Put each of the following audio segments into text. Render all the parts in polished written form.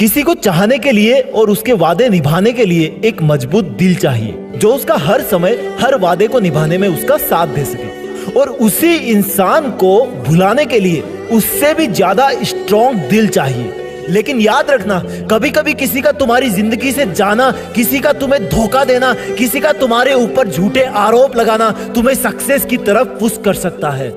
किसी को चाहने के लिए और उसके वादे निभाने के लिए एक मजबूत दिल चाहिए जो उसका हर समय हर वादे को निभाने में उसका साथ दे सके। और उसी इंसान को भुलाने के लिए उससे भी ज्यादा स्ट्रॉन्ग दिल चाहिए। लेकिन याद रखना, कभी कभी किसी का तुम्हारी जिंदगी से जाना, किसी का तुम्हें धोखा देना, किसी का तुम्हारे ऊपर झूठे आरोप लगाना तुम्हें सक्सेस की तरफ पुश कर सकता है।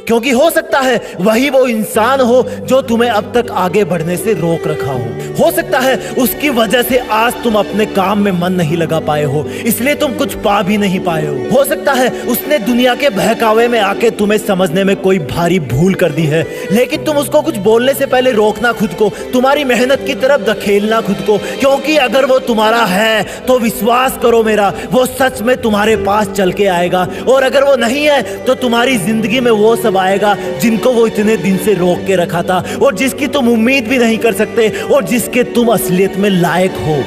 क्योंकि हो सकता है वही वो इंसान हो जो तुम्हें अब तक आगे बढ़ने से रोक रखा हो सकता है उसकी वजह से आज तुम अपने काम में मन नहीं लगा पाए हो, इसलिए तुम कुछ पा भी नहीं पाए हो सकता है उसने दुनिया के बहकावे में आके तुम्हें समझने में कोई भारी भूल कर दी है, लेकिन तुम उसको कुछ बोलने से पहले रोकना खुद को, तुम्हारी मेहनत की तरफ धकेलना खुद को। क्योंकि अगर वो तुम्हारा है तो विश्वास करो मेरा, वो सच में तुम्हारे पास चल के आएगा। और अगर वो नहीं है तो तुम्हारी जिंदगी में वो सब आएगा जिनको वो इतने दिन से रोक के रखा था, और जिसकी तुम उम्मीद भी नहीं कर सकते, और जिसके तुम असलियत में लायक हो।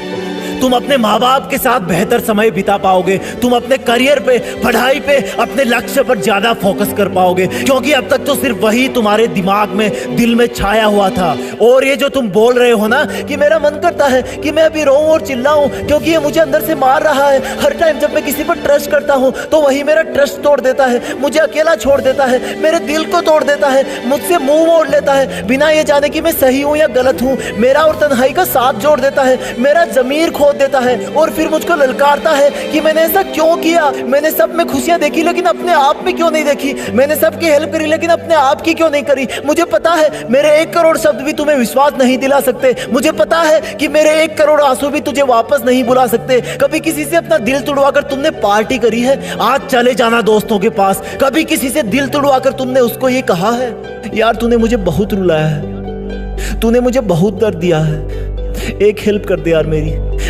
तुम अपने माँ बाप के साथ बेहतर समय बिता पाओगे, तुम अपने करियर पे, पढ़ाई पे, अपने लक्ष्य पर ज्यादा फोकस कर पाओगे, क्योंकि अब तक तो सिर्फ वही तुम्हारे दिमाग में, दिल में छाया हुआ था। और ये जो तुम बोल रहे हो ना कि मेरा मन करता है कि मैं अभी रोऊं और चिल्लाऊं क्योंकि ये मुझे अंदर से मार रहा है, हर टाइम जब मैं किसी पर ट्रस्ट करता हूं तो वही मेरा ट्रस्ट तोड़ देता है, मुझे अकेला छोड़ देता है, मेरे दिल को तोड़ देता है, मुझसे मुंह मोड़ लेता है बिना ये जाने कि मैं सही हूं या गलत हूं, मेरा और तन्हाई का साथ जोड़ देता है, मेरा जमीर खो देता है, और फिर मुझको ललकारता है कि मैंने ऐसा क्यों किया। मैंने सब में खुशियां देखी लेकिन अपने आप में क्यों नहीं देखी, मैंने सबकी हेल्प करी लेकिन अपने आप की क्यों नहीं करी। मुझे पता है मेरे 1 करोड़ शब्द भी तुम्हें विश्वास नहीं दिला सकते, मुझे पता है कि मेरे 1 करोड़ आंसू भी तुझे वापस नहीं बुला सकते। कभी किसी से अपना दिल तुड़वाकर तुमने पार्टी करी है, आज चले जाना दोस्तों के पास। कभी किसी से दिल तुड़वाकर तुमने उसको ये कहा है, यार तूने मुझे बहुत रुलाया है, तूने मुझे बहुत दर्द दिया है, एक हेल्प कर दे यार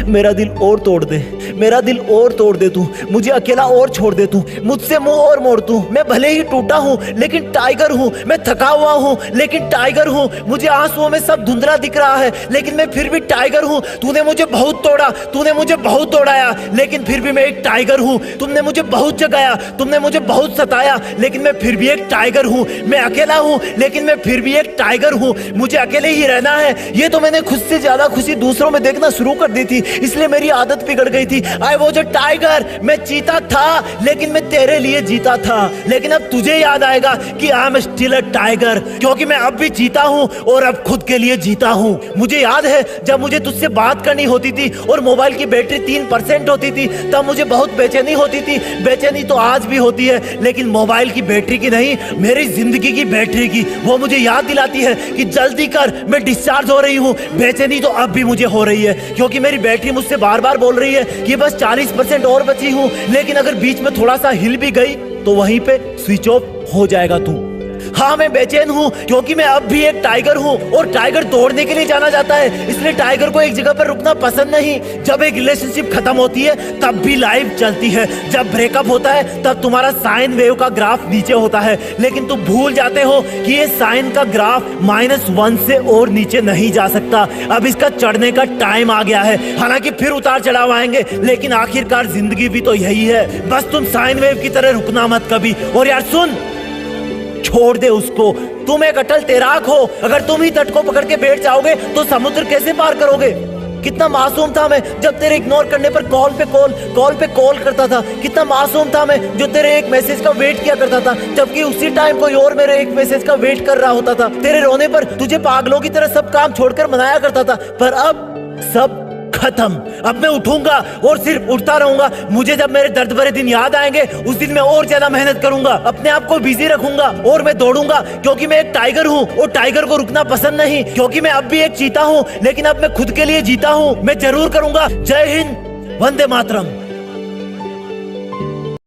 मेरा दिल और तोड़ दे, मेरा दिल और तोड़ दे तू, मुझे अकेला और छोड़ दे तू, मुझसे मुंह और मोड़ तू। मैं भले ही टूटा हूँ लेकिन टाइगर हूँ, मैं थका हुआ हूँ लेकिन टाइगर हूँ, मुझे आंसुओं में सब धुंधला दिख रहा है लेकिन मैं फिर भी टाइगर हूँ। तूने मुझे बहुत तोड़ा, तूने मुझे बहुत तोड़ाया, लेकिन फिर भी मैं एक टाइगर हूँ। तुमने मुझे बहुत जगाया, तुमने मुझे बहुत सताया, लेकिन मैं फिर भी एक टाइगर हूँ। मैं अकेला हूँ लेकिन मैं फिर भी एक टाइगर हूँ, मुझे अकेले ही रहना है। ये तो मैंने खुद से ज्यादा खुशी दूसरों में देखना शुरू कर दी थी, इसलिए मेरी आदत बिगड़ गई थी। आई वॉज अ टाइगर, मैं चीता था लेकिन मैं तेरे लिए जीता था। लेकिन अब तुझे याद आएगा कि I am still a tiger, क्योंकि मैं अब भी जीता हूँ और अब खुद के लिए जीता हूँ। मुझे याद है जब मुझे तुझसे बात करनी होती थी और मोबाइल की बैटरी 3% होती थी, तब मुझे बहुत बेचैनी होती थी। बेचैनी तो आज भी होती है, लेकिन मोबाइल की बैटरी की नहीं, मेरी जिंदगी की बैटरी की। वो मुझे याद दिलाती है कि जल्दी कर, मैं डिस्चार्ज हो रही हूँ। बेचैनी तो अब भी मुझे हो रही है, क्योंकि मेरी बैटरी मुझसे बार बार बोल रही है कि बस 40% और बची हूँ, लेकिन अगर बीच में थोड़ा सा हिल भी गई तो वहीं पे स्विच ऑफ हो जाएगा तू। हाँ, मैं बेचैन हूँ क्योंकि मैं अब भी एक टाइगर हूँ, और टाइगर दौड़ने के लिए जाना जाता है, इसलिए टाइगर को एक जगह पर रुकना पसंद नहीं। जब एक रिलेशनशिप खत्म होती है तब भी लाइफ चलती है, जब ब्रेकअप होता है तब तुम्हारा साइन वेव का ग्राफ नीचे होता है, लेकिन तुम भूल जाते हो कि ये साइन का ग्राफ -1 से और नीचे नहीं जा सकता। अब इसका चढ़ने का टाइम आ गया है। हालांकि फिर उतार चढ़ाव आएंगे, लेकिन आखिरकार जिंदगी भी तो यही है। बस तुम साइन वेव की तरह रुकना मत कभी। और यार सुन, छोड़ दे उसको, तुम एक अटल तैराक हो। अगर तुम ही तट को पकड़ के बैठ जाओगे तो समुद्र कैसे पार करोगे। कितना मासूम था मैं जब तेरे इग्नोर करने पर कॉल पे कॉल करता था। कितना मासूम था मैं जो तेरे एक मैसेज का वेट किया करता था, जबकि उसी टाइम कोई और मेरे एक मैसेज का वेट कर रहा होता था। तेरे रोने पर तुझे पागलों की तरह सब काम छोड़कर मनाया करता था, पर अब सब खत्म। अब मैं उठूंगा और सिर्फ उठता रहूंगा। मुझे जब मेरे दर्द भरे दिन याद आएंगे उस दिन मैं और ज्यादा मेहनत करूंगा, अपने आप को बिजी रखूंगा और मैं दौड़ूंगा, क्योंकि मैं एक टाइगर हूँ और टाइगर को रुकना पसंद नहीं। क्योंकि मैं अब भी एक चीता हूँ, लेकिन अब मैं खुद के लिए जीता हूँ। मैं जरूर करूंगा। जय हिंद, वंदे मातरम।